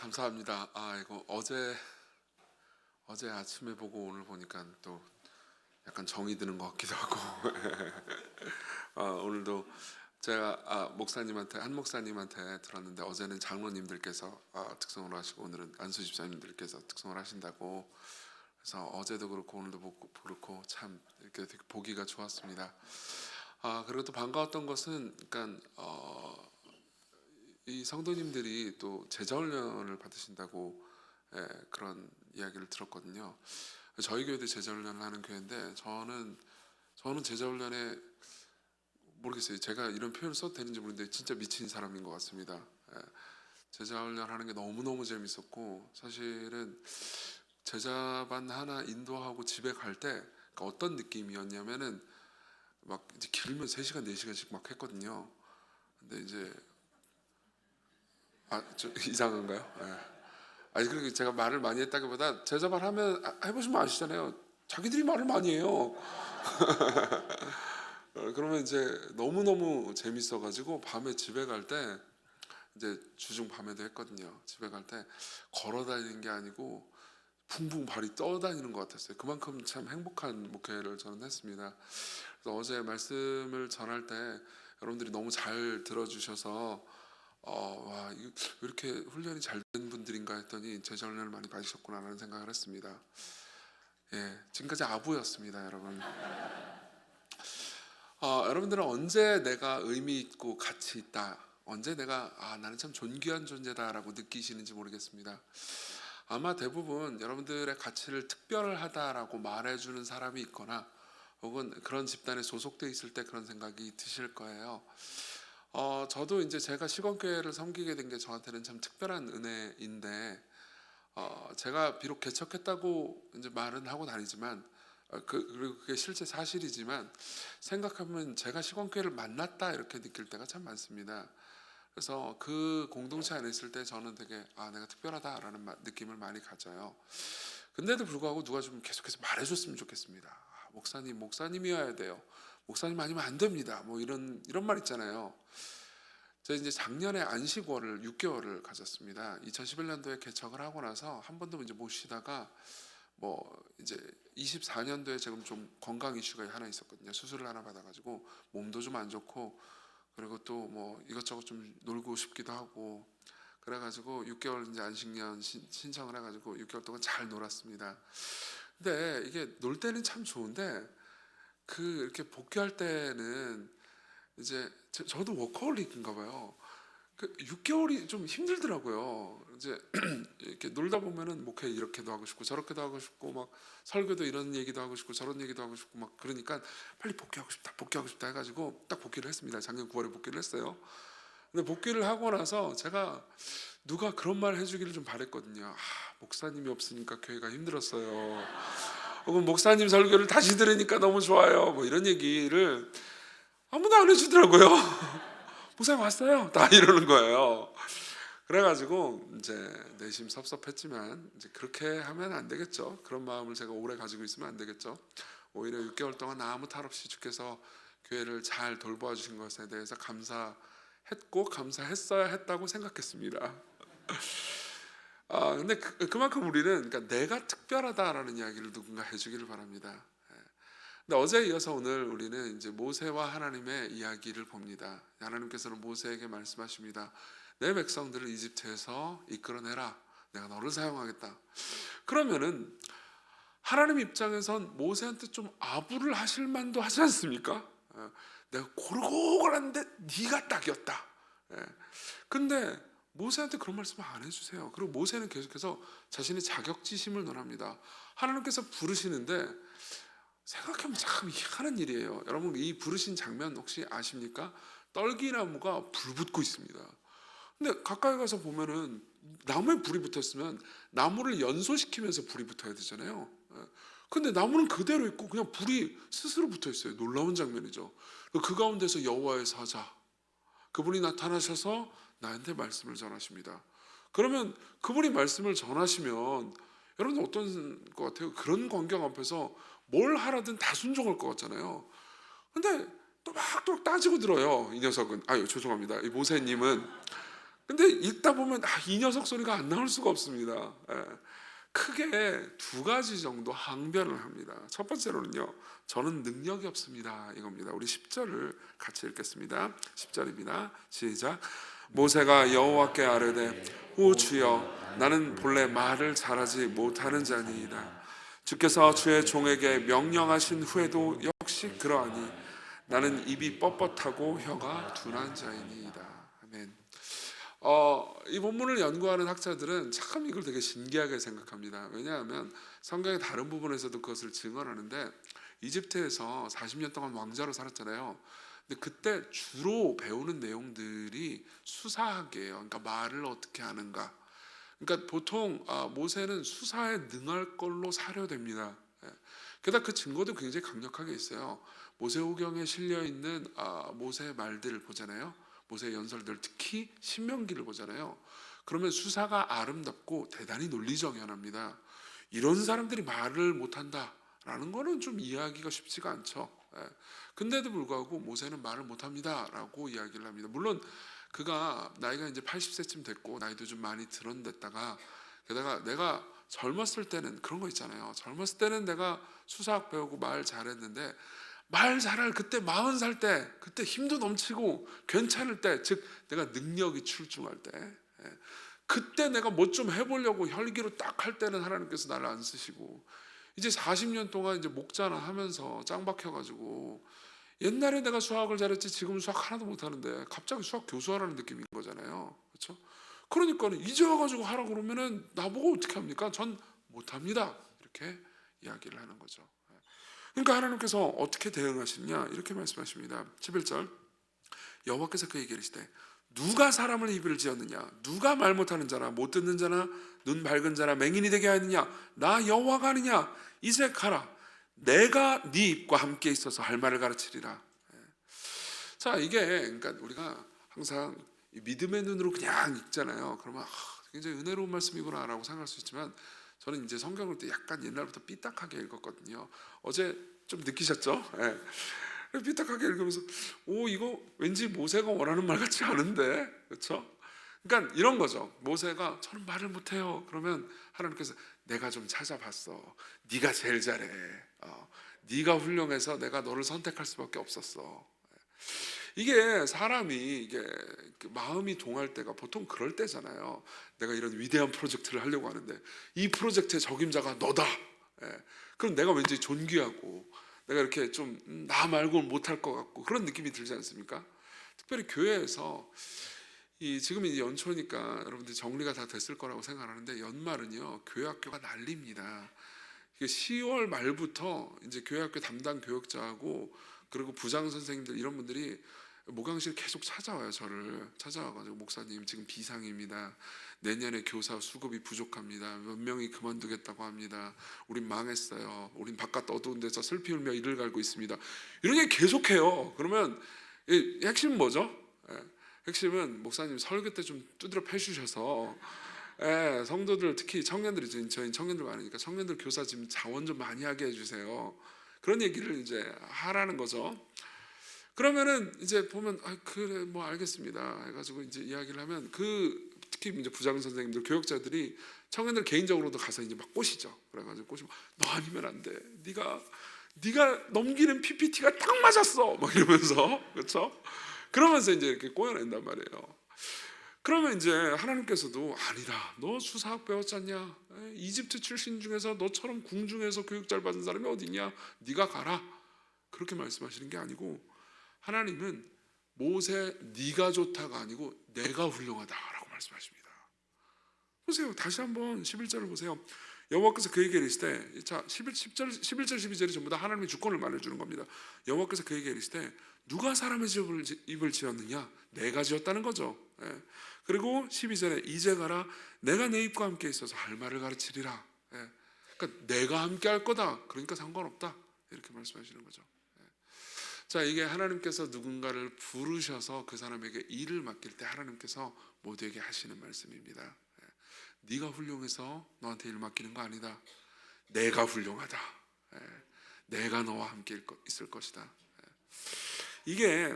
감사합니다. 이거 어제 아침에 보고 오늘 보니까 또 약간 정이 드는 것 같기도 하고. 오늘도 제가 목사님한테 한 목사님한테 들었는데, 어제는 장로님들께서 특성을 하시고 오늘은 안수 집사님들께서 특성을 하신다고. 그래서 어제도 그렇고 오늘도 그렇고 참 이렇게 되게 보기가 좋았습니다. 그리고 또 반가웠던 것은, 그러니까 이 성도님들이 또 제자훈련을 받으신다고, 그런 이야기를 들었거든요. 저희 교회도 제자훈련을 하는 교회인데, 저는 제자훈련에 모르겠어요. 제가 이런 표현을 써도 되는지 모르는데 진짜 미친 사람인 것 같습니다. 제자훈련 하는 게 너무너무 재밌었고, 사실은 제자반 하나 인도하고 집에 갈 때 어떤 느낌이었냐면은, 막 이제 길면 3시간 4시간씩 막 했거든요. 근데 이제 좀 이상한가요? 아니, 그리고 제가 말을 많이 했다기보다, 제자말 하면 해보시면 아시잖아요. 자기들이 말을 많이 해요. 그러면 이제 너무너무 재밌어가지고 밤에 집에 갈 때, 이제 주중 밤에도 했거든요. 집에 갈 때 걸어 다니는 게 아니고 붕붕 발이 떠다니는 것 같았어요. 그만큼 참 행복한 목회를 저는 했습니다. 그래서 어제 말씀을 전할 때 여러분들이 너무 잘 들어주셔서 와, 왜 이렇게 훈련이 잘 된 분들인가 했더니 제자 훈련을 많이 받으셨구나라는 생각을 했습니다. 지금까지 아부였습니다, 여러분. 여러분들은 언제 내가 의미 있고 가치 있다, 언제 내가 나는 참 존귀한 존재다라고 느끼시는지 모르겠습니다. 아마 대부분 여러분들의 가치를 특별하다라고 말해주는 사람이 있거나, 혹은 그런 집단에 소속돼 있을 때 그런 생각이 드실 거예요. 저도 이제 제가 시건교회를 섬기게 된 게 저한테는 참 특별한 은혜인데, 제가 비록 개척했다고 이제 말은 하고 다니지만, 그리고 그게 실제 사실이지만, 생각하면 제가 시건교회를 만났다 이렇게 느낄 때가 참 많습니다. 그래서 그 공동체 안에 있을 때 저는 되게 내가 특별하다라는 느낌을 많이 가져요. 근데도 불구하고 누가 좀 계속해서 말해줬으면 좋겠습니다. 목사님이어야 돼요. 목사님 아니면 안 됩니다. 뭐 이런 말 있잖아요. 제가 이제 작년에 안식월을 6개월을 가졌습니다. 2011년도에 개척을 하고 나서 한 번도 이제 못 쉬다가, 이제 24년도에 지금 좀 건강 이슈가 하나 있었거든요. 수술을 하나 받아가지고 몸도 좀 안 좋고, 그리고 또 이것저것 좀 놀고 싶기도 하고, 그래가지고 6개월 이제 안식년 신청을 해가지고 6개월 동안 잘 놀았습니다. 근데 이게 놀 때는 참 좋은데, 이렇게 복귀할 때는 이제 저도 워커홀릭인가 봐요. 6개월이 좀 힘들더라고요. 이제 이렇게 놀다 보면은 목회 이렇게도 하고 싶고 저렇게도 하고 싶고, 막 설교도 이런 얘기도 하고 싶고 저런 얘기도 하고 싶고, 막 그러니까 빨리 복귀하고 싶다 해가지고 딱 복귀를 했습니다. 작년 9월에 복귀를 했어요. 근데 복귀를 하고 나서 제가 누가 그런 말 해주기를 좀 바랬거든요. 목사님이 없으니까 교회가 힘들었어요. 혹은 목사님 설교를 다시 들으니까 너무 좋아요. 뭐 이런 얘기를 아무도 안 해주더라고요. 목사님 왔어요. 다 이러는 거예요. 그래가지고 이제 내심 섭섭했지만, 이제 그렇게 하면 안 되겠죠. 그런 마음을 제가 오래 가지고 있으면 안 되겠죠. 오히려 6개월 동안 아무 탈 없이 주께서 교회를 잘 돌보아 주신 것에 대해서 감사했고 감사했어야 했다고 생각했습니다. 근데 그만큼 우리는, 그러니까 내가 특별하다라는 이야기를 누군가 해주기를 바랍니다. 근데 어제에 이어서 오늘 우리는 이제 모세와 하나님의 이야기를 봅니다. 하나님께서는 모세에게 말씀하십니다. 내 백성들을 이집트에서 이끌어내라. 내가 너를 사용하겠다. 그러면은 하나님 입장에선 모세한테 좀 아부를 하실 만도 하지 않습니까? 내가 고르고 하는데 네가 딱이었다. 근데 모세한테 그런 말씀을 안 해주세요. 그리고 모세는 계속해서 자신의 자격지심을 논합니다. 하나님께서 부르시는데, 생각하면 참 희한한 일이에요. 여러분, 이 부르신 장면 혹시 아십니까? 떨기나무가 불 붙고 있습니다. 근데 가까이 가서 보면은 나무에 불이 붙었으면 나무를 연소시키면서 불이 붙어야 되잖아요. 근데 나무는 그대로 있고 그냥 불이 스스로 붙어 있어요. 놀라운 장면이죠. 그 가운데서 여호와의 사자, 그분이 나타나셔서 나한테 말씀을 전하십니다. 그러면 그분이 말씀을 전하시면 여러분 어떤 것 같아요? 그런 광경 앞에서 뭘 하라든 다 순종할 것 같잖아요. 근데 또박또박 따지고 들어요. 이 녀석은, 죄송합니다, 이 모세님은 근데 읽다 보면 이 녀석 소리가 안 나올 수가 없습니다. 크게 두 가지 정도 항변을 합니다. 첫 번째로는요, 저는 능력이 없습니다, 이겁니다. 우리 10절을 같이 읽겠습니다. 10절입니다. 시작. 모세가 여호와께 아뢰되 오 주여, 나는 본래 말을 잘하지 못하는 자니이다. 주께서 주의 종에게 명령하신 후에도 역시 그러하니 나는 입이 뻣뻣하고 혀가 둔한 자이니이다. 아멘. 이 본문을 연구하는 학자들은 참 이걸 되게 신기하게 생각합니다. 왜냐하면 성경의 다른 부분에서도 그것을 증언하는데, 이집트에서 40년 동안 왕자로 살았잖아요. 근데 그때 주로 배우는 내용들이 수사학이에요. 그러니까 말을 어떻게 하는가. 그러니까 보통 모세는 수사에 능할 걸로 사료됩니다. 게다가 그 증거도 굉장히 강력하게 있어요. 모세오경에 실려 있는 모세의 말들을 보잖아요. 모세의 연설들, 특히 신명기를 보잖아요. 그러면 수사가 아름답고 대단히 논리정연합니다. 이런 사람들이 말을 못한다라는 거는 좀 이해하기가 쉽지가 않죠. 근데도 불구하고 모세는 말을 못합니다라고 이야기를 합니다. 물론 그가 나이가 이제 80세쯤 됐고 나이도 좀 많이 들었댔다가, 게다가 내가 젊었을 때는 그런 거 있잖아요. 젊었을 때는 내가 수사학 배우고 말 잘했는데, 말 잘할 그때 40살 때, 그때 힘도 넘치고 괜찮을 때, 즉 내가 능력이 출중할 때, 그때 내가 뭐 좀 해보려고 혈기로 딱 할 때는 하나님께서 나를 안 쓰시고, 이제 40년 동안 이제 목자나 하면서 짱 박혀가지고, 옛날에 내가 수학을 잘했지 지금 수학 하나도 못하는데 갑자기 수학 교수하라는 느낌인 거잖아요. 그렇죠? 그러니까는 이제 와가지고 하라 그러면은 나보고 어떻게 합니까? 전 못합니다. 이렇게 이야기를 하는 거죠. 그러니까 하나님께서 어떻게 대응하시느냐 이렇게 말씀하십니다. 11절, 여호와께서 그에게 이르시되 누가 사람을 입을 지었느냐? 누가 말 못하는 자나 못 듣는 자나 눈 밝은 자나 맹인이 되게 하느냐? 나 여호와가 아니냐? 이제 가라. 내가 네 입과 함께 있어서 할 말을 가르치리라. 자, 이게 그러니까 우리가 항상 믿음의 눈으로 그냥 읽잖아요. 그러면 굉장히 은혜로운 말씀이구나라고 생각할 수 있지만, 저는 이제 성경을 때 약간 옛날부터 삐딱하게 읽었거든요. 어제 좀 느끼셨죠? 삐딱하게 읽으면서 이거 왠지 모세가 원하는 말 같지 않은데, 그렇죠? 그러니까 이런 거죠. 모세가 저는 말을 못해요. 그러면 하나님께서 내가 좀 찾아봤어. 네가 제일 잘해. 네가 훌륭해서 내가 너를 선택할 수밖에 없었어. 이게 사람이 이게 마음이 동할 때가 보통 그럴 때잖아요. 내가 이런 위대한 프로젝트를 하려고 하는데 이 프로젝트의 적임자가 너다. 그럼 내가 왠지 존귀하고 내가 이렇게 좀 나 말고는 못할 것 같고 그런 느낌이 들지 않습니까? 특별히 교회에서 지금 이제 연초니까 여러분들 정리가 다 됐을 거라고 생각하는데, 연말은요 교회 학교가 난립니다. 10월 말부터 이제 교회 학교 담당 교역자하고 그리고 부장 선생님들 이런 분들이 목양실 계속 찾아와요. 저를 찾아와가지고 목사님 지금 비상입니다. 내년에 교사 수급이 부족합니다. 몇 명이 그만두겠다고 합니다. 우린 망했어요. 우린 바깥 어두운 데서 슬피 울며 이를 갈고 있습니다. 이런 게 계속해요. 그러면 핵심은 뭐죠? 핵심은 목사님 설교 때 좀 두드려 패주셔서 성도들, 특히 청년들이, 저희 청년들 많으니까 청년들 교사 지금 자원 좀 많이 하게 해주세요. 그런 얘기를 이제 하라는 거죠. 그러면은 이제 보면 그래 뭐 알겠습니다 해가지고 이제 이야기를 하면 특히 이제 부장 선생님들, 교역자들이 청년들 개인적으로도 가서 이제 막 꼬시죠. 그래가지고 꼬시면 너 아니면 안 돼. 네가 넘기는 PPT가 딱 맞았어. 막 이러면서, 그렇죠? 그러면서 이제 이렇게 꼬여낸단 말이에요. 그러면 이제 하나님께서도 아니다. 너 수사학 배웠지 않냐? 이집트 출신 중에서 너처럼 궁중에서 교육 잘 받은 사람이 어디 있냐? 네가 가라. 그렇게 말씀하시는 게 아니고, 하나님은 모세 네가 좋다가 아니고 내가 훌륭하다라고 말씀하십니다. 보세요. 다시 한번 11절을 보세요. 여호와께서 그에게 이르시되, 자 11절 12절이 전부 다 하나님의 주권을 말해주는 겁니다. 여호와께서 그에게 이르시되 누가 사람의 입을 지었느냐? 내가 지었다는 거죠. 그리고 12절에 이제 가라. 내가 내 입과 함께 있어서 할 말을 가르치리라. 그러니까 내가 함께 할 거다. 그러니까 상관없다. 이렇게 말씀하시는 거죠. 자, 이게 하나님께서 누군가를 부르셔서 그 사람에게 일을 맡길 때 하나님께서 모두에게 하시는 말씀입니다. 네가 훌륭해서 너한테 일 맡기는 거 아니다. 내가 훌륭하다. 내가 너와 함께 있을 것이다. 이게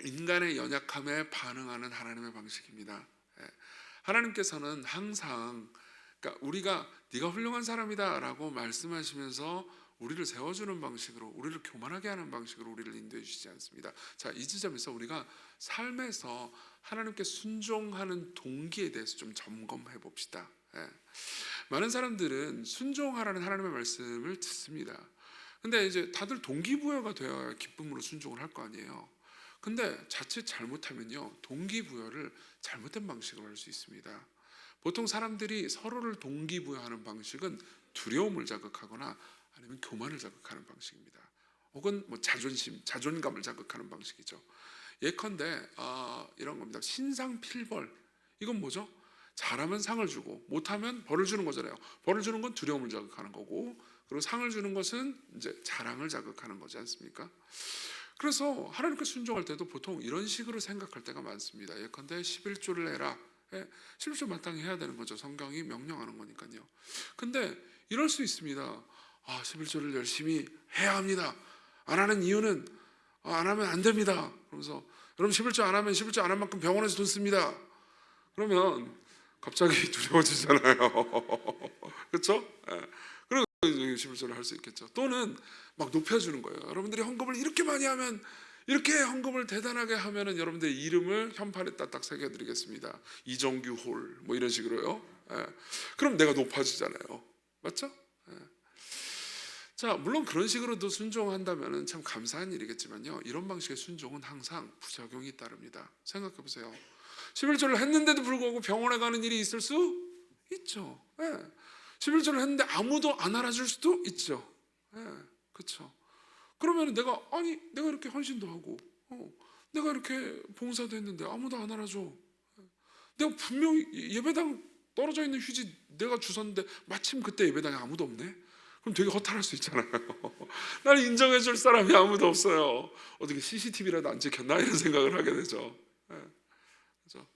인간의 연약함에 반응하는 하나님의 방식입니다. 예. 하나님께서는 항상 그러니까 우리가 네가 훌륭한 사람이다라고 말씀하시면서 우리를 세워주는 방식으로, 우리를 교만하게 하는 방식으로 우리를 인도해 주시지 않습니다. 자, 이 지점에서 우리가 삶에서 하나님께 순종하는 동기에 대해서 좀 점검해 봅시다. 예. 많은 사람들은 순종하라는 하나님의 말씀을 듣습니다. 근데 이제 다들 동기부여가 되어야 기쁨으로 순종을 할 거 아니에요. 근데 자칫 잘못하면요, 동기부여를 잘못된 방식으로 할 수 있습니다. 보통 사람들이 서로를 동기부여하는 방식은 두려움을 자극하거나 아니면 교만을 자극하는 방식입니다. 혹은 뭐 자존심, 자존감을 자극하는 방식이죠. 예컨대 이런 겁니다. 신상필벌. 이건 뭐죠? 잘하면 상을 주고 못하면 벌을 주는 거잖아요. 벌을 주는 건 두려움을 자극하는 거고, 그리고 상을 주는 것은 이제 자랑을 자극하는 거지 않습니까? 그래서 하나님께 순종할 때도 보통 이런 식으로 생각할 때가 많습니다. 예컨대 11조를 해라. 11조 마땅히 해야 되는 거죠. 성경이 명령하는 거니까요. 근데 이럴 수 있습니다. 11조를 열심히 해야 합니다. 안 하는 이유는 안 하면 안 됩니다. 그러면서 여러분 11조 안 하면 11조 안 한 만큼 병원에서 돈 씁니다. 그러면 갑자기 두려워지잖아요. 그렇죠? 그리고 11조를 할 수 있겠죠. 또는 막 높여주는 거예요. 여러분들이 헌금을 이렇게 많이 하면, 이렇게 헌금을 대단하게 하면은 여러분들의 이름을 현판에 딱딱 새겨드리겠습니다. 이정규 홀 뭐 이런 식으로요. 그럼 내가 높아지잖아요. 맞죠? 자, 물론 그런 식으로도 순종한다면 참 감사한 일이겠지만요, 이런 방식의 순종은 항상 부작용이 따릅니다. 생각해 보세요. 11조를 했는데도 불구하고 병원에 가는 일이 있을 수 있죠. 11조를 했는데 아무도 안 알아줄 수도 있죠. 그렇죠. 그러면 내가 이렇게 헌신도 하고 내가 이렇게 봉사도 했는데 아무도 안 알아줘. 내가 분명히 예배당 떨어져 있는 휴지 내가 주웠는데 마침 그때 예배당에 아무도 없네. 그럼 되게 허탈할 수 있잖아요. 나를 인정해 줄 사람이 아무도 없어요. 어떻게 CCTV라도 안 찍혔나 이런 생각을 하게 되죠. 그렇죠?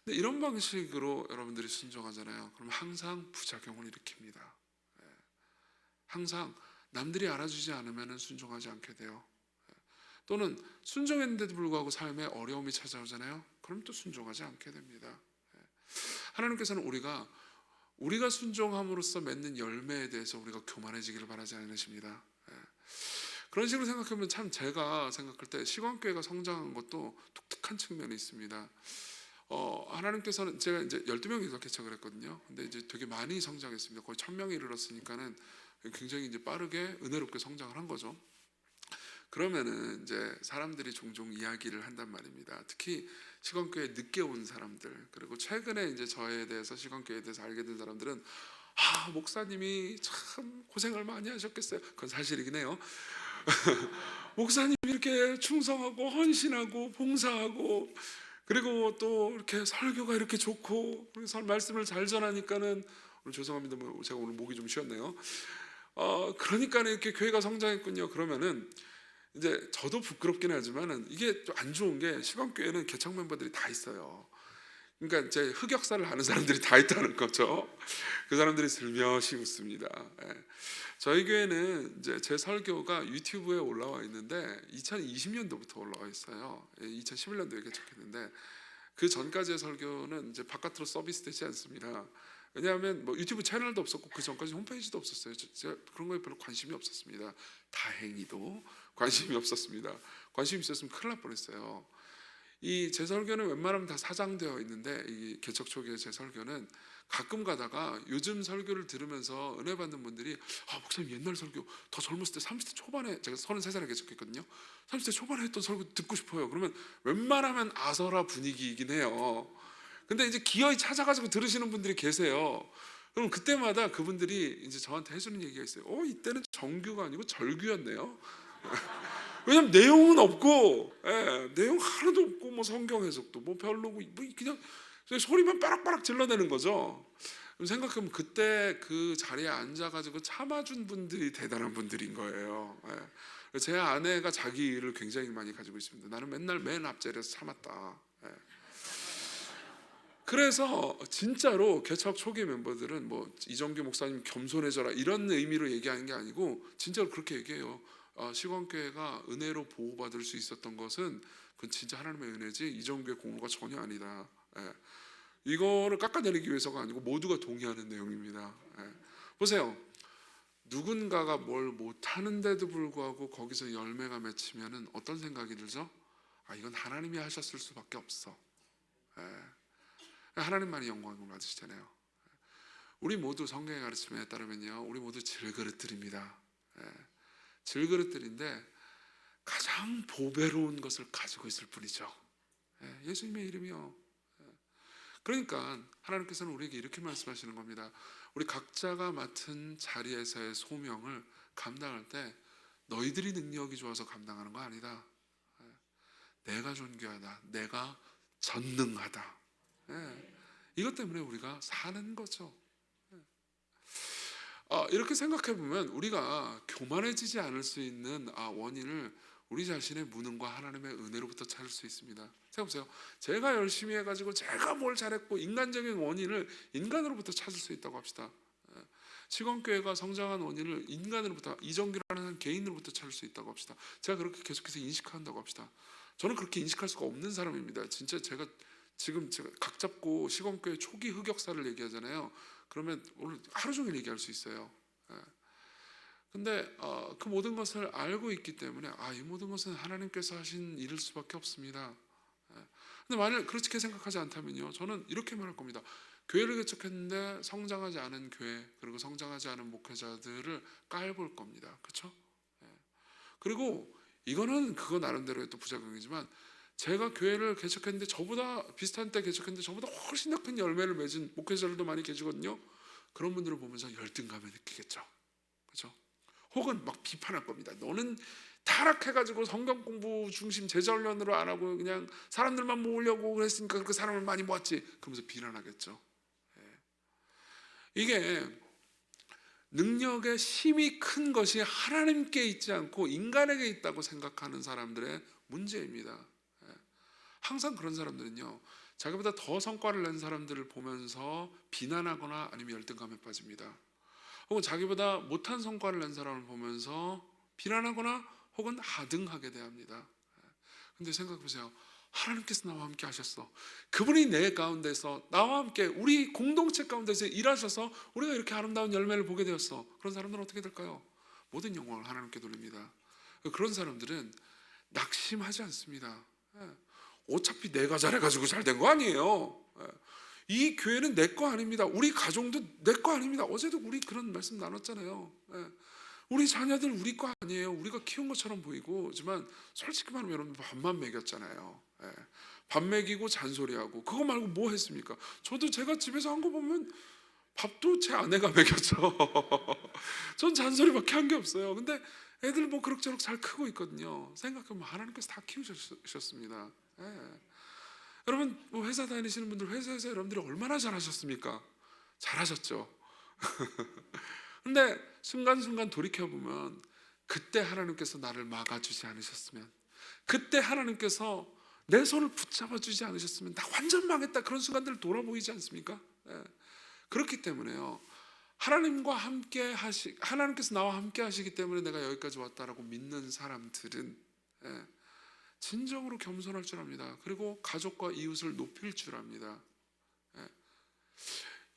근데 이런 방식으로 여러분들이 순종하잖아요. 그럼 항상 부작용을 일으킵니다. 항상 남들이 알아주지 않으면 순종하지 않게 돼요. 또는 순종했는데도 불구하고 삶에 어려움이 찾아오잖아요. 그럼 또 순종하지 않게 됩니다. 하나님께서는 우리가 순종함으로써 맺는 열매에 대해서 우리가 교만해지기를 바라지 않으십니다. 그런 식으로 생각하면 참 제가 생각할 때 시간교회가 성장한 것도 독특한 측면이 있습니다. 하나님께서는 제가 이제 12명이 개척을 했거든요. 근데 이제 되게 많이 성장했습니다. 거의 1000명에 이르렀으니까는 굉장히 이제 빠르게 은혜롭게 성장을 한 거죠. 그러면은 이제 사람들이 종종 이야기를 한단 말입니다. 특히 시건교회에 늦게 온 사람들, 그리고 최근에 이제 저에 대해서 시건교회에 대해서 알게 된 사람들은 목사님이 참 고생을 많이 하셨겠어요. 그건 사실이긴 해요. 목사님이 이렇게 충성하고 헌신하고 봉사하고, 그리고 또 이렇게 설교가 이렇게 좋고 말씀을 잘 전하니까는, 죄송합니다. 제가 오늘 목이 좀 쉬었네요. 그러니까 이렇게 교회가 성장했군요. 그러면은 이제 저도 부끄럽긴 하지만은 이게 좀 안 좋은 게, 시간교회는 개척 멤버들이 다 있어요. 그러니까 이제 흑역사를 아는 사람들이 다 있다는 거죠. 그 사람들이 슬며시 웃습니다. 저희 교회는 이제 제 설교가 유튜브에 올라와 있는데 2020년도부터 올라와 있어요. 2011년도에 개척했는데 그 전까지의 설교는 이제 바깥으로 서비스되지 않습니다. 왜냐하면 뭐 유튜브 채널도 없었고 그 전까지 홈페이지도 없었어요. 제가 그런 거에 별로 관심이 없었습니다. 다행히도 관심이 없었습니다. 관심이 있었으면 큰일 날 뻔했어요. 이 제 설교는 웬만하면 다 사장되어 있는데, 이 개척 초기의 제 설교는 가끔 가다가 요즘 설교를 들으면서 은혜 받는 분들이 목사님 옛날 설교 더 젊었을 때 30대 초반에, 제가 33살에 개척했거든요. 30대 초반에 했던 설교 듣고 싶어요. 그러면 웬만하면 아서라 분위기이긴 해요. 근데 이제 기어이 찾아가지고 들으시는 분들이 계세요. 그럼 그때마다 그분들이 이제 저한테 해주는 얘기가 있어요. 이때는 정규가 아니고 절규였네요. 왜냐면 내용은 없고, 내용 하나도 없고, 뭐 성경 해석도 뭐 별로고, 뭐 그냥 소리만 빠락빠락 질러대는 거죠. 생각하면 그때 그 자리에 앉아가지고 참아준 분들이 대단한 분들인 거예요. 제 아내가 자기 일을 굉장히 많이 가지고 있습니다. 나는 맨날 맨 앞자리에서 참았다. 그래서 진짜로 개척 초기 멤버들은 뭐 이정규 목사님 겸손해져라 이런 의미로 얘기하는 게 아니고 진짜로 그렇게 얘기해요. 시건교회가 은혜로 보호받을 수 있었던 것은 그건 진짜 하나님의 은혜지 이정규의 공로가 전혀 아니다. 이거를 깎아내리기 위해서가 아니고 모두가 동의하는 내용입니다. 보세요. 누군가가 뭘 못하는데도 불구하고 거기서 열매가 맺히면은 어떤 생각이 들죠? 아, 이건 하나님이 하셨을 수밖에 없어. 하나님만이 영광을 받으시잖아요. 우리 모두 성경의 가르침에 따르면요, 우리 모두 질그릇들입니다. 질그릇들인데 가장 보배로운 것을 가지고 있을 뿐이죠. 예수님의 이름이요. 그러니까 하나님께서는 우리에게 이렇게 말씀하시는 겁니다. 우리 각자가 맡은 자리에서의 소명을 감당할 때 너희들이 능력이 좋아서 감당하는 거 아니다. 내가 존귀하다. 내가 전능하다. 이것 때문에 우리가 사는 거죠. 이렇게 생각해 보면 우리가 교만해지지 않을 수 있는 원인을 우리 자신의 무능과 하나님의 은혜로부터 찾을 수 있습니다. 생각해보세요. 제가 열심히 해가지고 제가 뭘 잘했고 인간적인 원인을 인간으로부터 찾을 수 있다고 합시다. 시건교회가 성장한 원인을 인간으로부터, 이정규라는 한 개인으로부터 찾을 수 있다고 합시다. 제가 그렇게 계속해서 인식한다고 합시다. 저는 그렇게 인식할 수가 없는 사람입니다. 진짜 제가 각 잡고 시건교회 초기 흑역사를 얘기하잖아요. 그러면 오늘 하루 종일 얘기할 수 있어요. 근데 그 모든 것을 알고 있기 때문에 이 모든 것은 하나님께서 하신 일일 수밖에 없습니다. 근데 만약 그렇게 생각하지 않다면요, 저는 이렇게 말할 겁니다. 교회를 개척했는데 성장하지 않은 교회, 그리고 성장하지 않은 목회자들을 깔볼 겁니다. 그렇죠? 그리고 이거는 그거 나름대로의 또 부작용이지만, 제가 교회를 개척했는데 저보다 비슷한 때 개척했는데 저보다 훨씬 더 큰 열매를 맺은 목회자들도 많이 계시거든요. 그런 분들을 보면서 열등감을 느끼겠죠. 그렇죠? 혹은 막 비판할 겁니다. 너는 타락해가지고 성경 공부 중심 제자훈련으로 안 하고 그냥 사람들만 모으려고 그랬으니까 그렇게 사람을 많이 모았지. 그러면서 비난하겠죠. 이게 능력의 힘이 큰 것이 하나님께 있지 않고 인간에게 있다고 생각하는 사람들의 문제입니다. 항상 그런 사람들은요, 자기보다 더 성과를 낸 사람들을 보면서 비난하거나 아니면 열등감에 빠집니다. 혹은 자기보다 못한 성과를 낸 사람을 보면서 비난하거나 혹은 하등하게 대합니다. 근데 생각해보세요. 하나님께서 나와 함께 하셨어. 그분이 내 가운데서 나와 함께 우리 공동체 가운데서 일하셔서 우리가 이렇게 아름다운 열매를 보게 되었어. 그런 사람들은 어떻게 될까요? 모든 영광을 하나님께 돌립니다. 그런 사람들은 낙심하지 않습니다. 어차피 내가 잘해가지고 잘 된 거 아니에요. 이 교회는 내 거 아닙니다. 우리 가정도 내 거 아닙니다. 어제도 우리 그런 말씀 나눴잖아요. 우리 자녀들 우리 거 아니에요. 우리가 키운 것처럼 보이고지만 솔직히 말하면 여러분 밥만 먹였잖아요. 밥 먹이고 잔소리하고 그거 말고 뭐 했습니까? 저도 제가 집에서 한 거 보면 밥도 제 아내가 먹였죠. 전 잔소리밖에 한 게 없어요. 근데 애들 뭐 그럭저럭 잘 크고 있거든요. 생각해보면 하나님께서 다 키우셨습니다. 여러분 뭐 회사 다니시는 분들 회사에서 여러분들이 얼마나 잘하셨습니까? 잘하셨죠. 근데 순간순간 돌이켜보면 그때 하나님께서 나를 막아주지 않으셨으면, 그때 하나님께서 내 손을 붙잡아주지 않으셨으면 나 완전 망했다, 그런 순간들 돌아보이지 않습니까? 그렇기 때문에요, 하나님께서 나와 함께 하시기 때문에 내가 여기까지 왔다라고 믿는 사람들은 진정으로 겸손할 줄 압니다. 그리고 가족과 이웃을 높일 줄 압니다.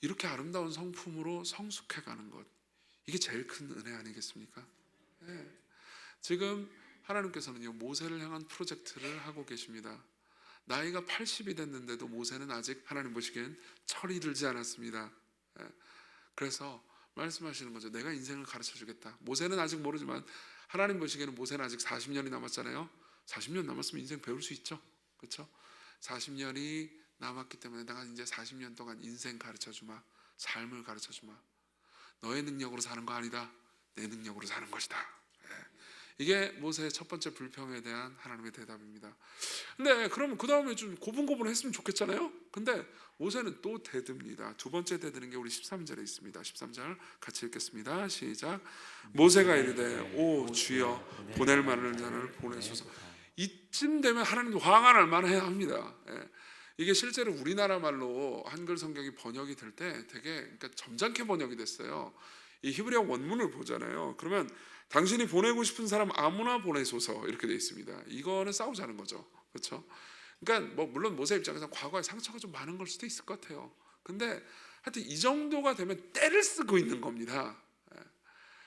이렇게 아름다운 성품으로 성숙해가는 것, 이게 제일 큰 은혜 아니겠습니까? 지금 하나님께서는요, 모세를 향한 프로젝트를 하고 계십니다. 나이가 80이 됐는데도 모세는 아직 하나님 보시기엔 철이 들지 않았습니다. 그래서 말씀하시는 거죠. 내가 인생을 가르쳐 주겠다. 모세는 아직 모르지만 하나님 보시기에는 모세는 아직 40년이 남았잖아요. 40년 남았으면 인생 배울 수 있죠. 그렇죠? 40년이 남았기 때문에 내가 이제 40년 동안 인생 가르쳐 주마. 삶을 가르쳐 주마. 너의 능력으로 사는 거 아니다. 내 능력으로 사는 것이다. 이게 모세의 첫 번째 불평에 대한 하나님의 대답입니다. 근데 그러면 그 다음에 좀 고분고분했으면 좋겠잖아요. 근데 모세는 또 대듭니다. 두 번째 대드는 게 우리 13절에 있습니다. 13절 같이 읽겠습니다. 시작. 모세가 이르되 오 주여 보낼 만한 자를 보내소서. 이쯤 되면 하나님도 화가 날 만해야 합니다. 이게 실제로 우리나라 말로 한글 성경이 번역이 될 때 되게 그러니까 점잖게 번역이 됐어요. 이 히브리어 원문을 보잖아요. 그러면 당신이 보내고 싶은 사람 아무나 보내소서 이렇게 돼 있습니다. 이거는 싸우자는 거죠. 그렇죠? 그러니까 뭐 물론 모세 입장에서 과거에 상처가 좀 많은 걸 수도 있을 것 같아요. 근데 하여튼 이 정도가 되면 때를 쓰고 있는 겁니다.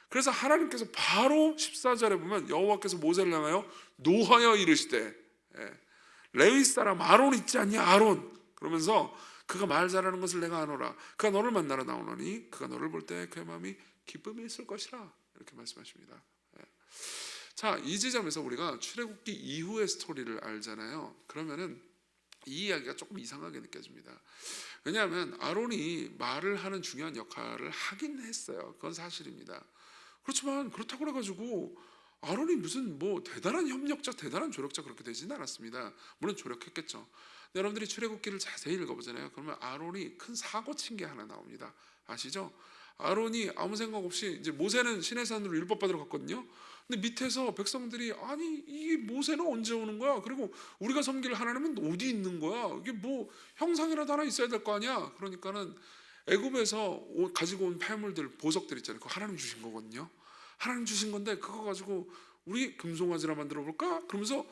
그래서 하나님께서 바로 14절에 보면 여호와께서 모세를 향하여 노하여 이르시되, 레위 사람 아론 있지 않냐, 아론. 그러면서 그가 말 잘하는 것을 내가 아노라. 그가 너를 만나러 나오노니 그가 너를 볼 때 그의 마음이 기쁨이 있을 것이라. 이렇게 말씀하십니다. 자, 이 지점에서 우리가 출애굽기 이후의 스토리를 알잖아요. 그러면은 이 이야기가 조금 이상하게 느껴집니다. 왜냐하면 아론이 말을 하는 중요한 역할을 하긴 했어요. 그건 사실입니다. 그렇지만 그렇다고 해가지고 아론이 무슨 뭐 대단한 협력자, 대단한 조력자 그렇게 되지는 않았습니다. 물론 조력했겠죠. 근데 여러분들이 출애굽기를 자세히 읽어보잖아요. 그러면 아론이 큰 사고 친 게 하나 나옵니다. 아시죠? 아론이 아무 생각 없이 이제 모세는 시내산으로 율법 받으러 갔거든요. 근데 밑에서 백성들이 아니 이 모세는 언제 오는 거야? 그리고 우리가 섬길 하나님은 어디 있는 거야? 이게 뭐 형상이라도 하나 있어야 될 거 아니야? 그러니까는 애굽에서 가지고 온 폐물들, 보석들 있잖아요. 그거 하나님 주신 거거든요. 하나님 주신 건데 그거 가지고 우리 금송아지나 만들어 볼까? 그러면서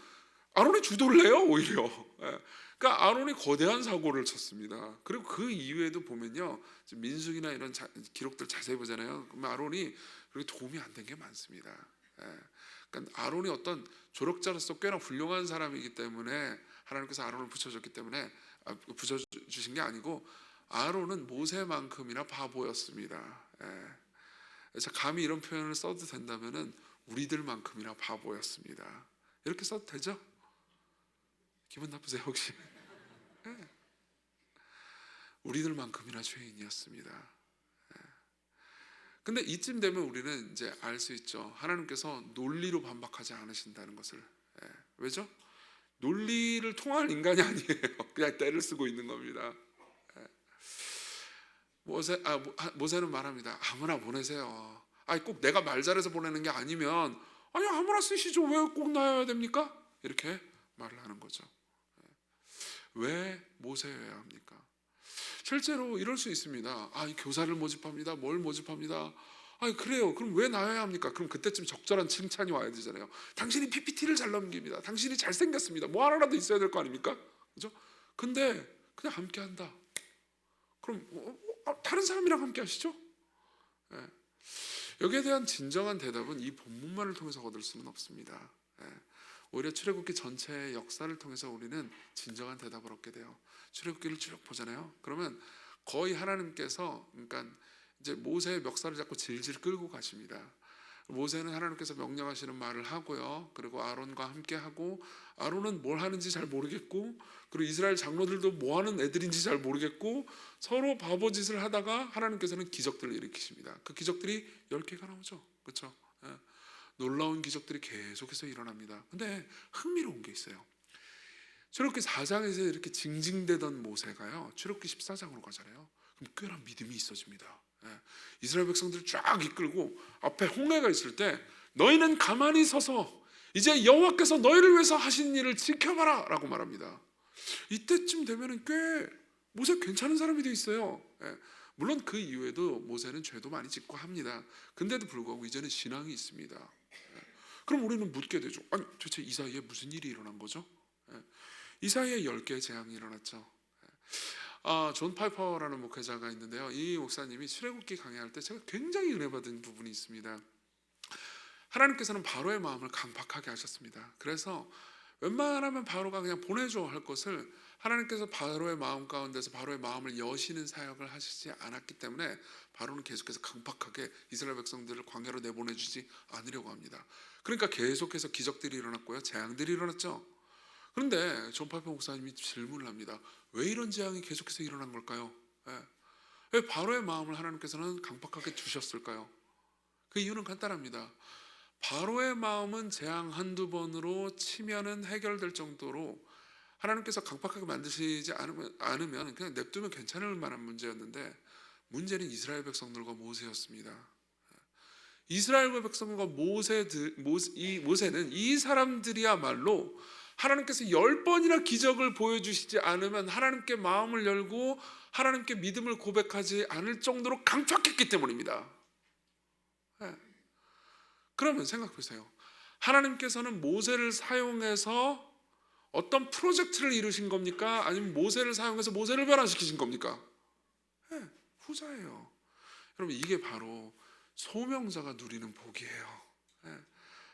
아론이 주도를 해요, 오히려. 그러니까 아론이 거대한 사고를 쳤습니다. 그리고 그 이후에도 보면요, 민수기나 이런 기록들 자세히 보잖아요. 그러면 아론이 그렇게 도움이 안 된 게 많습니다. 그러니까 아론이 어떤 조력자로서 꽤나 훌륭한 사람이기 때문에 하나님께서 아론을 붙여줬기 때문에 붙여주신 게 아니고 아론은 모세만큼이나 바보였습니다. 그래서 감히 이런 표현을 써도 된다면은 우리들만큼이나 바보였습니다. 이렇게 써도 되죠? 기분 나쁘세요 혹시? 우리들만큼이나 죄인이었습니다. 근데 이쯤 되면 우리는 이제 알 수 있죠. 하나님께서 논리로 반박하지 않으신다는 것을. 왜죠? 논리를 통할 인간이 아니에요. 그냥 때를 쓰고 있는 겁니다. 모세는 말합니다. 아무나 보내세요. 아니 꼭 내가 말 잘해서 보내는 게 아니면 아니 아무나 쓰시죠. 왜 꼭 나여야 됩니까? 이렇게 말을 하는 거죠. 왜 모세여야 합니까? 실제로 이럴 수 있습니다. 이 교사를 모집합니다. 뭘 모집합니다. 그래요. 그럼 왜 나여야 합니까? 그럼 그때쯤 적절한 칭찬이 와야 되잖아요. 당신이 PPT를 잘 넘깁니다. 당신이 잘생겼습니다. 뭐 하나라도 있어야 될 거 아닙니까? 그죠? 근데 그냥 함께 한다. 그럼 다른 사람이랑 함께 하시죠? 여기에 대한 진정한 대답은 이 본문만을 통해서 얻을 수는 없습니다. 오히려 출애굽기 전체의 역사를 통해서 우리는 진정한 대답을 얻게 돼요. 출애굽기를 쭉 보잖아요. 그러면 거의 하나님께서 그러니까 이제 모세의 멱살을 잡고 질질 끌고 가십니다. 모세는 하나님께서 명령하시는 말을 하고요. 그리고 아론과 함께 하고 아론은 뭘 하는지 잘 모르겠고 그리고 이스라엘 장로들도 뭐 하는 애들인지 잘 모르겠고 서로 바보짓을 하다가 하나님께서는 기적들을 일으키십니다. 그 기적들이 10개가 나오죠. 그렇죠? 놀라운 기적들이 계속해서 일어납니다. 근데 흥미로운 게 있어요. 출애굽기 4장에서 이렇게 징징대던 모세가요. 출애굽기 14장으로 가잖아요. 그럼 꽤나 믿음이 있어집니다. 이스라엘 백성들을 쫙 이끌고 앞에 홍해가 있을 때 너희는 가만히 서서 이제 여호와께서 너희를 위해서 하신 일을 지켜봐라 라고 말합니다. 이때쯤 되면은 꽤 모세 괜찮은 사람이 돼 있어요. 물론 그 이후에도 모세는 죄도 많이 짓고 합니다. 근데도 불구하고 이제는 신앙이 있습니다. 그럼 우리는 묻게 되죠. 아니 도대체 이 사이에 무슨 일이 일어난 거죠? 이 사이에 10개의 재앙이 일어났죠. 존 파이퍼라는 목회자가 있는데요. 이 목사님이 출애굽기 강의할 때 제가 굉장히 은혜 받은 부분이 있습니다. 하나님께서는 바로의 마음을 강팍하게 하셨습니다. 그래서 웬만하면 바로가 그냥 보내줘 할 것을 하나님께서 바로의 마음 가운데서 바로의 마음을 여시는 사역을 하시지 않았기 때문에 바로는 계속해서 강팍하게 이스라엘 백성들을 광야로 내보내주지 않으려고 합니다. 그러니까 계속해서 기적들이 일어났고요. 재앙들이 일어났죠. 그런데 존 파이퍼 목사님이 질문을 합니다. 왜 이런 재앙이 계속해서 일어난 걸까요? 왜 바로의 마음을 하나님께서는 강팍하게 두셨을까요? 그 이유는 간단합니다. 바로의 마음은 재앙 한두 번으로 치면은 해결될 정도로 하나님께서 강팍하게 만드시지 않으면 그냥 냅두면 괜찮을 만한 문제였는데 문제는 이스라엘 백성들과 모세였습니다. 이스라엘 백성과 모세는 이 사람들이야말로 하나님께서 10번이나 기적을 보여주시지 않으면 하나님께 마음을 열고 하나님께 믿음을 고백하지 않을 정도로 강팍했기 때문입니다. 그러면 생각해보세요. 하나님께서는 모세를 사용해서 어떤 프로젝트를 이루신 겁니까? 아니면 모세를 사용해서 모세를 변화시키신 겁니까? 네, 후자예요. 여러분, 이게 바로 소명자가 누리는 복이에요. 네.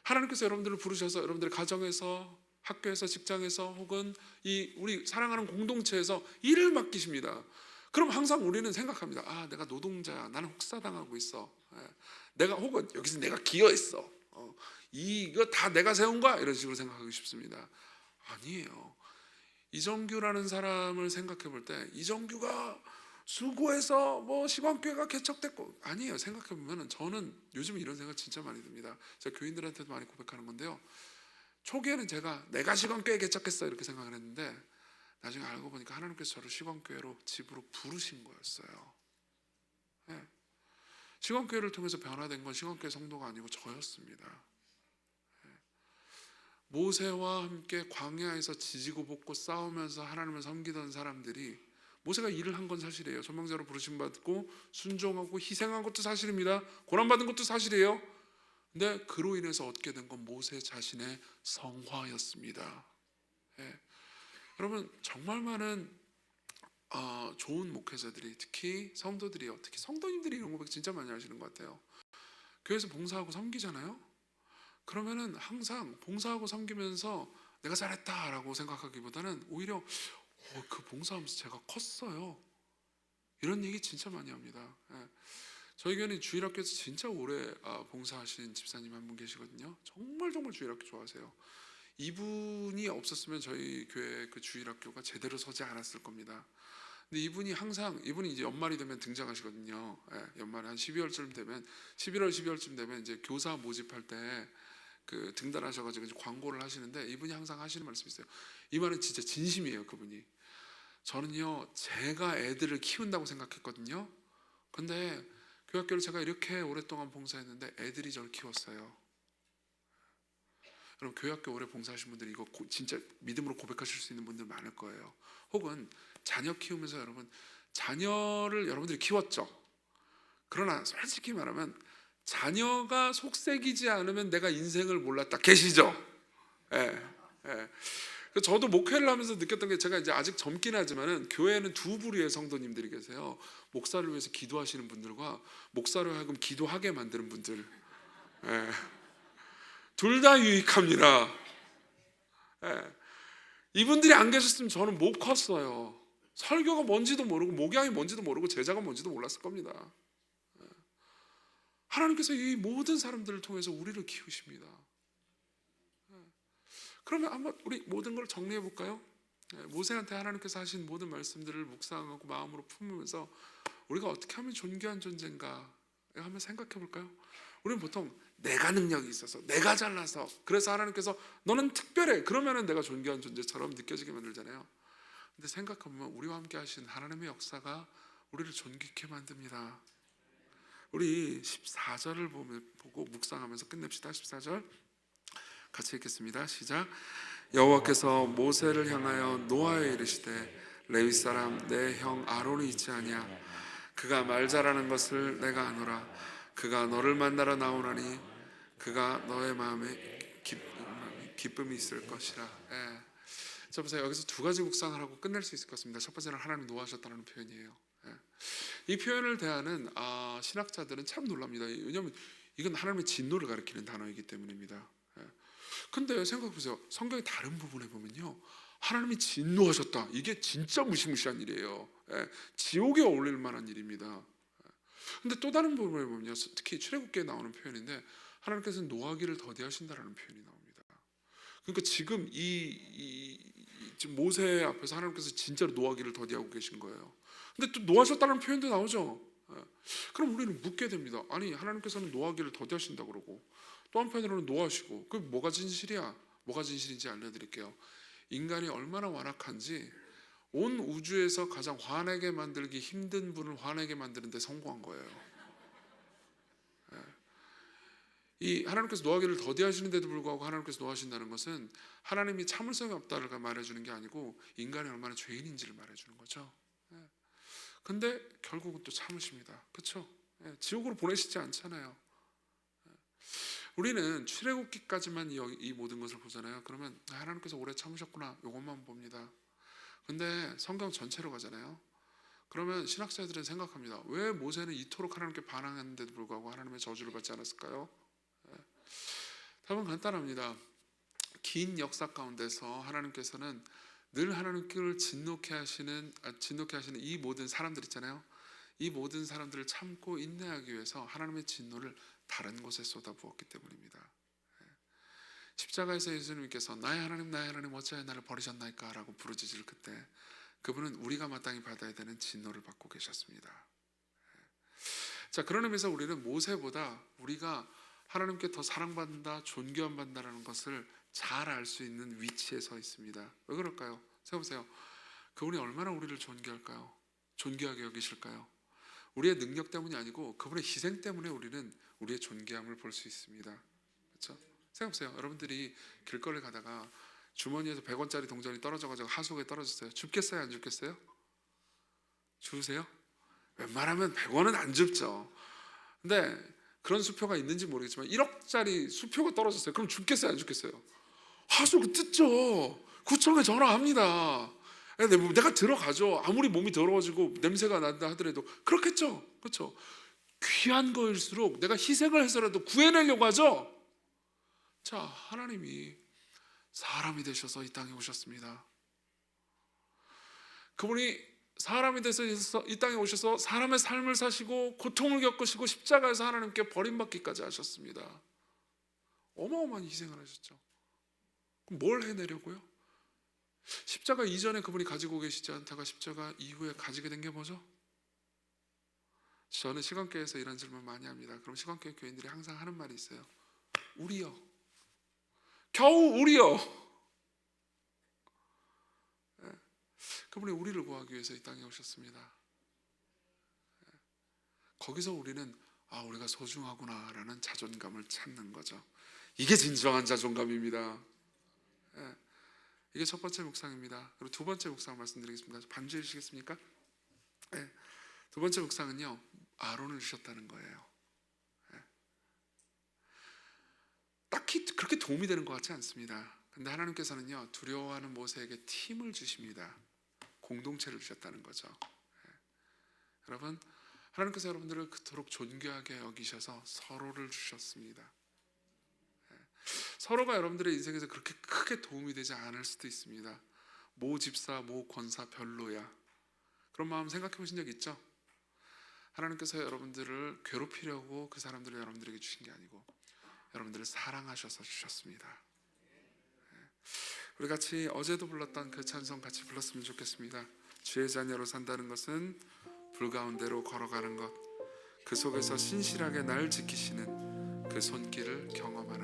하나님께서 여러분들을 부르셔서 여러분들의 가정에서, 학교에서, 직장에서, 혹은 우리 사랑하는 공동체에서 일을 맡기십니다. 그럼 항상 우리는 생각합니다. 아, 내가 노동자야. 나는 혹사당하고 있어. 내가, 혹은 여기서 내가 기여했어. 이거 다 내가 세운 거야. 이런 식으로 생각하고 싶습니다. 아니에요. 이정규라는 사람을 생각해 볼 때 이정규가 수고해서 뭐 시간교회가 개척됐고, 아니에요. 생각해 보면은 저는 요즘 이런 생각 진짜 많이 듭니다. 제가 교인들한테도 많이 고백하는 건데요. 초기에는 내가 시간교회 개척했어 이렇게 생각을 했는데, 나중에 알고 보니까 하나님께서 저를 시간교회로 집으로 부르신 거였어요. 네. 시간교회를 통해서 변화된 건 시간교회 성도가 아니고 저였습니다. 모세와 함께 광야에서 지지고 볶고 싸우면서 하나님을 섬기던 사람들이, 모세가 일을 한 건 사실이에요. 소명자로 부르심 받고 순종하고 희생한 것도 사실입니다. 고난받은 것도 사실이에요. 근데 그로 인해서 얻게 된 건 모세 자신의 성화였습니다. 예. 여러분, 정말 많은 좋은 목회자들이, 특히 성도들이요, 특히 성도님들이 이런 고백 진짜 많이 하시는 것 같아요. 교회에서 봉사하고 섬기잖아요. 그러면은 항상 봉사하고 섬기면서 내가 잘했다라고 생각하기보다는 오히려 그 봉사하면서 제가 컸어요. 이런 얘기 진짜 많이 합니다. 예. 저희 교회는 주일학교에서 진짜 오래 봉사하신 집사님 한 분 계시거든요. 정말 주일학교 좋아하세요. 이분이 없었으면 저희 교회 그 주일학교가 제대로 서지 않았을 겁니다. 근데 이분이 이제 연말이 되면 등장하시거든요. 예, 연말에 한 12월쯤 되면, 11월 12월쯤 되면 이제 교사 모집할 때 그 등단하셔가지고 이제 광고를 하시는데, 이분이 항상 하시는 말씀이 있어요. 이 말은 진짜 진심이에요. 그분이, 저는요 제가 애들을 키운다고 생각했거든요. 근데 교학교를 제가 이렇게 오랫동안 봉사했는데 애들이 저를 키웠어요. 여러분, 교학교 오래 봉사하신 분들이 이거 진짜 믿음으로 고백하실 수 있는 분들 많을 거예요. 혹은 자녀 키우면서 여러분, 자녀를 여러분들이 키웠죠. 그러나 솔직히 말하면 자녀가 속색이지 않으면 내가 인생을 몰랐다 계시죠? 예, 예. 저도 목회를 하면서 느꼈던 게, 제가 이제 아직 젊긴 하지만은 교회에는 두 부류의 성도님들이 계세요. 목사를 위해서 기도하시는 분들과 목사로 하여금 기도하게 만드는 분들. 예. 둘 다 유익합니다. 예. 이분들이 안 계셨으면 저는 못 컸어요. 설교가 뭔지도 모르고 목양이 뭔지도 모르고 제자가 뭔지도 몰랐을 겁니다. 하나님께서 이 모든 사람들을 통해서 우리를 키우십니다. 그러면 한번 우리 모든 걸 정리해 볼까요? 모세한테 하나님께서 하신 모든 말씀들을 묵상하고 마음으로 품으면서 우리가 어떻게 하면 존귀한 존재인가 한번 생각해 볼까요? 우리는 보통 내가 능력이 있어서, 내가 잘나서, 그래서 하나님께서 너는 특별해, 그러면은 내가 존귀한 존재처럼 느껴지게 만들잖아요. 근데 생각해보면 우리와 함께 하신 하나님의 역사가 우리를 존귀케 만듭니다. 우리 14절을 보고 묵상하면서 끝냅시다. 14절 같이 읽겠습니다. 시작. 여호와께서 모세를 향하여 노아에 이르시되 레위 사람 내 형 아론이 있지 아니야. 그가 말 잘하는 것을 내가 아노라. 그가 너를 만나러 나오나니 그가 너의 마음에 기쁨이 있을 것이라. 예. 자, 보세요. 여기서 두 가지 묵상을 하고 끝낼 수 있을 것 같습니다. 첫 번째는 하나님 노하셨다는 표현이에요. 예. 이 표현을 대하는 신학자들은 참 놀랍니다. 왜냐하면 이건 하나님의 진노를 가리키는 단어이기 때문입니다. 예. 근데 생각해보세요. 성경의 다른 부분에 보면요, 하나님이 진노하셨다, 이게 진짜 무시무시한 일이에요. 예. 지옥에 어울릴 만한 일입니다. 근데 또 다른 부분에 보면요, 특히 출애굽기에 나오는 표현인데 하나님께서는 노하기를 더디하신다라는 표현이 나옵니다. 그러니까 지금 지금 모세 앞에서 하나님께서 진짜로 노하기를 더디하고 계신 거예요. 근데 또 노하셨다는 표현도 나오죠. 그럼 우리는 묻게 됩니다. 아니, 하나님께서는 노하기를 더디하신다 그러고 또 한편으로는 노하시고, 그 뭐가 진실이야? 뭐가 진실인지 알려드릴게요. 인간이 얼마나 완악한지 온 우주에서 가장 화내게 만들기 힘든 분을 화내게 만드는 데 성공한 거예요. 이 하나님께서 노하기를 더디하시는데도 불구하고 하나님께서 노하신다는 것은 하나님이 참을성이 없다를 말해주는 게 아니고 인간이 얼마나 죄인인지를 말해주는 거죠. 근데 결국은 또 참으십니다. 그렇죠? 지옥으로 보내시지 않잖아요. 우리는 출애굽기까지만 이 모든 것을 보잖아요. 그러면 하나님께서 오래 참으셨구나, 이것만 봅니다. 근데 성경 전체로 가잖아요. 그러면 신학자들은 생각합니다. 왜 모세는 이토록 하나님께 반항했는데도 불구하고 하나님의 저주를 받지 않았을까요? 답은 간단합니다. 긴 역사 가운데서 하나님께서는 늘 하나님께를 진노케 하시는 이 모든 사람들 있잖아요. 이 모든 사람들을 참고 인내하기 위해서 하나님의 진노를 다른 곳에 쏟아부었기 때문입니다. 십자가에서 예수님께서 나의 하나님 어찌하여 나를 버리셨나이까 라고 부르짖을 그때 그분은 우리가 마땅히 받아야 되는 진노를 받고 계셨습니다. 자, 그런 의미에서 우리는 모세보다 우리가 하나님께 더 사랑받는다, 존귀함 받는다라는 것을 잘 알 수 있는 위치에 서 있습니다. 왜 그럴까요? 생각해보세요. 그분이 얼마나 우리를 존귀할까요? 존귀하게 여기실까요? 우리의 능력 때문이 아니고 그분의 희생 때문에 우리는 우리의 존귀함을 볼 수 있습니다. 그렇죠? 생각해보세요. 여러분들이 길거리 가다가 주머니에서 100원짜리 동전이 떨어져가지고 하수구에 떨어졌어요. 줍겠어요? 안 줍겠어요? 주우세요? 웬만하면 100원은 안 줍죠. 근데 그런 수표가 있는지 모르겠지만 1억짜리 수표가 떨어졌어요. 그럼 줍겠어요? 안 줍겠어요? 하수구 뜯죠. 구청에 전화합니다. 내가 들어가죠. 아무리 몸이 더러워지고 냄새가 난다 하더라도 그렇겠죠. 그렇죠? 귀한 거일수록 내가 희생을 해서라도 구해내려고 하죠. 자, 하나님이 사람이 되셔서 이 땅에 오셨습니다. 그분이 사람이 돼서 이 땅에 오셔서 사람의 삶을 사시고 고통을 겪으시고 십자가에서 하나님께 버림받기까지 하셨습니다. 어마어마한 희생을 하셨죠. 그럼 뭘 해내려고요? 십자가 이전에 그분이 가지고 계시지 않다가 십자가 이후에 가지게 된 게 뭐죠? 저는 시간교회에서 이런 질문 많이 합니다. 그럼 시간교회 교인들이 항상 하는 말이 있어요. 우리요. 겨우 우리요. 그분이 우리를 구하기 위해서 이 땅에 오셨습니다. 거기서 우리는 우리가 소중하구나라는 자존감을 찾는 거죠. 이게 진정한 자존감입니다. 이게 첫 번째 묵상입니다. 그리고 두 번째 묵상 말씀드리겠습니다. 반주해 주시겠습니까? 두 번째 묵상은요, 아론을 주셨다는 거예요. 딱히 그렇게 도움이 되는 것 같지 않습니다. 근데 하나님께서는요, 두려워하는 모세에게 팀을 주십니다. 공동체를 주셨다는 거죠. 여러분, 하나님께서 여러분들을 그토록 존귀하게 여기셔서 서로를 주셨습니다. 서로가 여러분들의 인생에서 그렇게 크게 도움이 되지 않을 수도 있습니다. 모 집사, 모 권사 별로야. 그런 마음 생각해 보신 적 있죠? 하나님께서 여러분들을 괴롭히려고 그 사람들을 여러분들에게 주신 게 아니고 여러분들을 사랑하셔서 주셨습니다. 우리 같이 어제도 불렀던 그 찬송 같이 불렀으면 좋겠습니다. 주의 자녀로 산다는 것은 불 가운데로 걸어가는 것, 그 속에서 신실하게 날 지키시는 그 손길을 경험하는